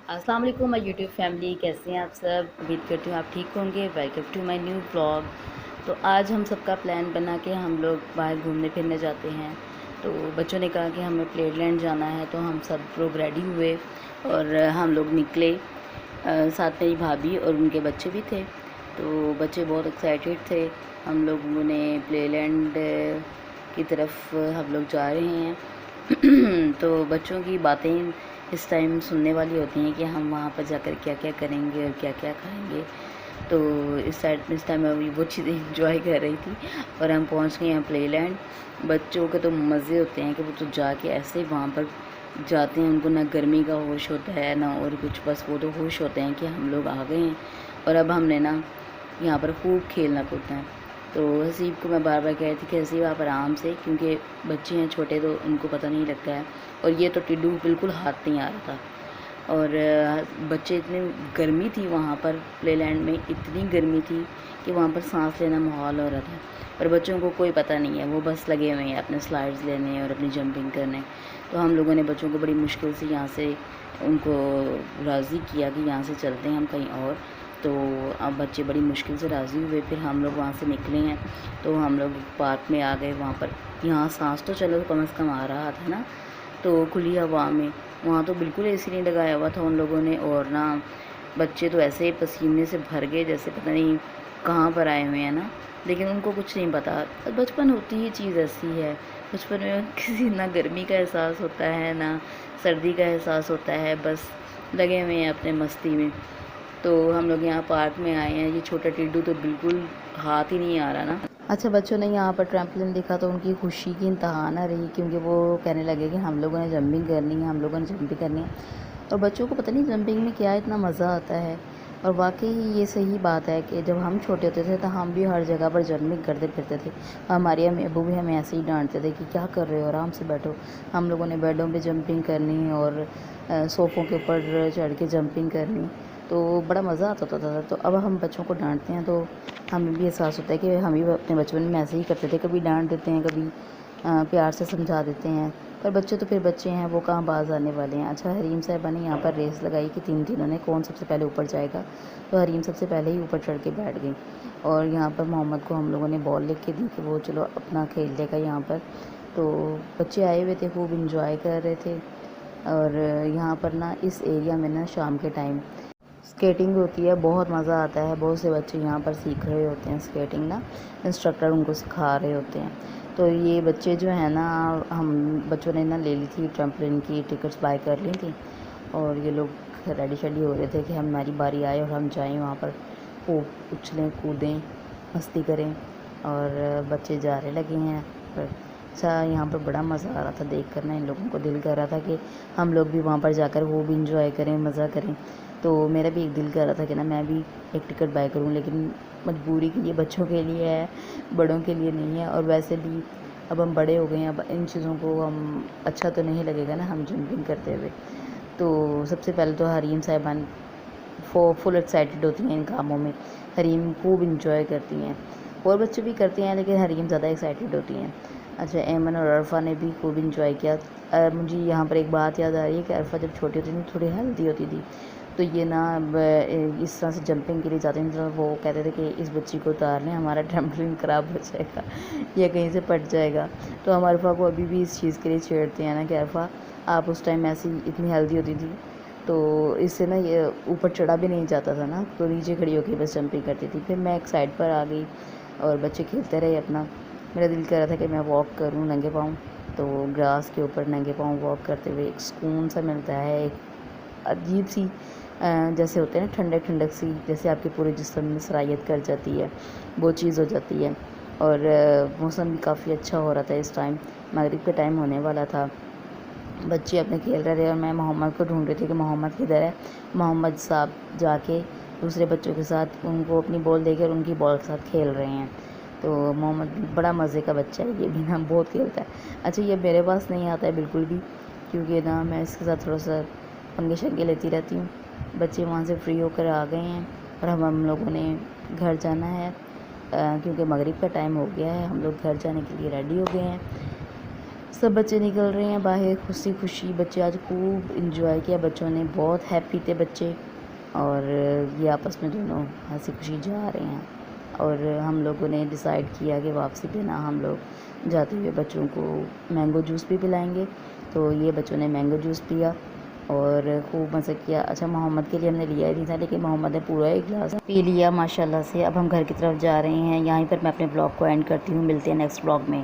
अस्सलाम वालेकुम my YouTube family, कैसे हैं आप सब। उम्मीद करती हूँ आप ठीक होंगे। Welcome to my new blog. तो आज हम सबका प्लान बना के हम लोग बाहर घूमने फिरने जाते हैं। तो बच्चों ने कहा कि हमें प्लेलैंड जाना है, तो हम सब लोग रेडी हुए और हम लोग निकले। साथ मेरी भाभी और उनके बच्चे भी थे। तो बच्चे बहुत एक्साइटेड थे। हम लोगों ने प्लेलैंड की तरफ हम लोग जा रहे हैं। तो बच्चों की बातें इस टाइम सुनने वाली होती हैं कि हम वहाँ पर जाकर क्या क्या करेंगे और क्या क्या खाएंगे। तो इस टाइम मैं वो चीज़ें इंजॉय कर रही थी और हम पहुँच गए हैं प्लेलैंड। बच्चों के तो मज़े होते हैं कि वो तो जाके ऐसे वहाँ पर जाते हैं, उनको ना गर्मी का होश होता है ना और कुछ, बस वो तो होश होते हैं कि हम लोग आ गए हैं और अब हमने ना यहाँ पर खूब खेलना कूदना है। तो हसीब को मैं बार बार कह रही थी कि हसीब आप आराम से, क्योंकि बच्चे हैं छोटे तो उनको पता नहीं लगता है। और ये तो टिड्डू बिल्कुल हाथ नहीं आ रहा था। और बच्चे इतने गर्मी थी वहाँ पर प्लेलैंड में, इतनी गर्मी थी कि वहाँ पर सांस लेना मुहाल हो रहा था। और बच्चों को कोई पता नहीं है, वो बस लगे हुए हैं अपने स्लाइड्स लेने और अपनी जंपिंग करने। तो हम लोगों ने बच्चों को बड़ी मुश्किल से यहाँ से उनको राज़ी किया कि यहाँ से चलते हैं हम कहीं और। तो अब बच्चे बड़ी मुश्किल से राज़ी हुए, फिर हम लोग वहाँ से निकले हैं। तो हम लोग पार्क में आ गए। वहाँ पर यहाँ सांस तो चलो कम से कम आ रहा था ना, तो खुली हवा में। वहाँ तो बिल्कुल एसी नहीं लगाया हुआ था उन लोगों ने, और ना बच्चे तो ऐसे पसीने से भर गए जैसे पता नहीं कहाँ पर आए हुए हैं ना। लेकिन उनको कुछ नहीं पता, बचपन होती ही चीज़ ऐसी है। बचपन में किसी ना गर्मी का एहसास होता है ना सर्दी का एहसास होता है, बस लगे हुए हैं अपने मस्ती में। तो हम लोग यहाँ पार्क में आए हैं। ये छोटा टिड्डू तो बिल्कुल हाथ ही नहीं आ रहा ना। अच्छा, बच्चों ने यहाँ पर ट्रैम्पोलिन देखा तो उनकी खुशी की इंतहा ना रही, क्योंकि वो कहने लगे कि हम लोगों ने जंपिंग करनी है, हम लोगों ने जंपिंग करनी है। और बच्चों को पता नहीं जंपिंग में क्या इतना मज़ा आता है। और वाकई ये सही बात है कि जब हम छोटे होते थे तो हम भी हर जगह पर जंपिंग करते फिरते थे। हमारे अम्मी अब्बू भी हमें ऐसे ही डांटते थे कि क्या कर रहे हो, आराम से बैठो। हम लोगों ने बेडों पे जंपिंग करनी और सोफ़ों के ऊपर चढ़ के जंपिंग करनी, तो बड़ा मज़ा आता था। तो अब हम बच्चों को डांटते हैं तो हमें भी एहसास होता है कि हम भी अपने बचपन में ऐसे ही करते थे। कभी डांट देते हैं, कभी प्यार से समझा देते हैं। पर बच्चे तो फिर बच्चे हैं, वो कहाँ बाज आने वाले हैं। अच्छा, हरीम साहिबा ने यहाँ पर रेस लगाई कि तीनों ने कौन सबसे पहले ऊपर जाएगा। तो हरीम सबसे पहले ही ऊपर चढ़ के बैठ गई और यहाँ पर मोहम्मद को हम लोगों ने बॉल लिख के दी कि वो चलो अपना खेल लेगा यहाँ पर। तो बच्चे आए हुए थे, खूब इंजॉय कर रहे थे। और यहाँ पर ना इस एरिया में ना शाम के टाइम स्केटिंग होती है, बहुत मज़ा आता है। बहुत से बच्चे यहाँ पर सीख रहे होते हैं स्केटिंग ना, इंस्ट्रक्टर उनको सिखा रहे होते हैं। तो ये बच्चे जो है ना, हम बच्चों ने ना ले ली थी ट्रैम्पोलिन की टिकट्स बाय कर ली थी और ये लोग रेडी शेडी हो रहे थे कि हमारी बारी आए और हम जाएं वहाँ पर खूब उछलें कूदें मस्ती करें। और बच्चे जा रहे लगे हैं पर। अच्छा, यहाँ पर बड़ा मज़ा आ रहा था देख कर ना, इन लोगों को दिल कर रहा था कि हम लोग भी वहाँ पर जाकर वो भी इंजॉय करें, मज़ा करें। तो मेरा भी एक दिल कर रहा था कि ना मैं भी एक टिकट बाय करूं, लेकिन मजबूरी के लिए, बच्चों के लिए है, बड़ों के लिए नहीं है। और वैसे भी अब हम बड़े हो गए हैं, अब इन चीज़ों को हम अच्छा तो नहीं लगेगा ना हम जंपिंग करते हुए। तो सबसे पहले तो हरीम साहिबान फुल एक्साइटेड होती हैं इन कामों में। हरीम खूब इंजॉय करती हैं और बच्चे भी करते हैं, लेकिन हरीम ज़्यादा एक्साइटेड होती हैं। अच्छा, ऐमन और अरफा ने भी खूब इंजॉय किया। मुझे यहाँ पर एक बात याद आ रही है कि अरफा जब छोटी होती थी थोड़ी हेल्दी होती थी, तो ये ना इस तरह से जंपिंग के लिए जाते हैं तो वो कहते थे कि इस बच्ची को उतार लें, हमारा ट्रैम्पोलिन ख़राब हो जाएगा या कहीं से फट जाएगा। तो हम अरफा को अभी भी इस चीज़ के लिए छेड़ते हैं ना कि अरफा आप उस टाइम ऐसी इतनी हेल्दी होती थी तो इससे ना ये ऊपर चढ़ा भी नहीं जाता था ना, तो नीचे खड़ी होकर बस जंपिंग करती थी। फिर मैं एक साइड पर आ गई और बच्चे खेलते रहे अपना। मेरा दिल कर रहा था कि मैं वॉक करूं नंगे पाँव, तो ग्रास के ऊपर नंगे पाँव वॉक करते हुए एक सुकून सा मिलता है, एक अजीब सी जैसे होते हैं ना ठंडक ठंडक सी, जैसे आपके पूरे जिस्म में सरायत कर जाती है, वो चीज़ हो जाती है। और मौसम भी काफ़ी अच्छा हो रहा था इस टाइम, मगरिब का टाइम होने वाला था। बच्चे अपने खेल रहे थे और मैं मोहम्मद को ढूंढ रही थी कि मोहम्मद किधर है। मोहम्मद साहब जाके दूसरे बच्चों के साथ उनको अपनी बॉल देकर उनकी बॉल के साथ खेल रहे हैं। तो मोहम्मद भी बड़ा मज़े का बच्चा है, ये भी ना बहुत खेलता है। अच्छा, ये मेरे पास नहीं आता है बिल्कुल भी, क्योंकि ना मैं इसके साथ थोड़ा सा पंगे शंगे लेती रहती हूँ। बच्चे वहाँ से फ्री होकर आ गए हैं और हम लोगों ने घर जाना है, क्योंकि मगरिब का टाइम हो गया है। हम लोग घर जाने के लिए रेडी हो गए हैं। سب بچے نکل رہے ہیں باہر خوشی خوشی. بچے آج خوب انجوائے کیا بچوں نے, بہت ہیپی تھے بچے, اور یہ آپس میں دونوں ہنسی خوشی جا رہے ہیں. اور ہم لوگوں نے ڈیسائیڈ کیا کہ واپسی پہ نا ہم لوگ جاتے ہوئے بچوں کو مینگو جوس بھی پلائیں گے. تو یہ بچوں نے مینگو جوس پیا اور خوب مزہ کیا. اچھا محمد کے لیے ہم نے لیا ہی نہیں تھا, لیکن محمد نے پورا ایک گلاس پی لیا ماشاءاللہ سے. اب ہم گھر کی طرف جا رہے ہیں. یہیں پر میں اپنے بلاگ کو اینڈ کرتی ہوں. ملتے ہیں نیکسٹ بلاگ میں.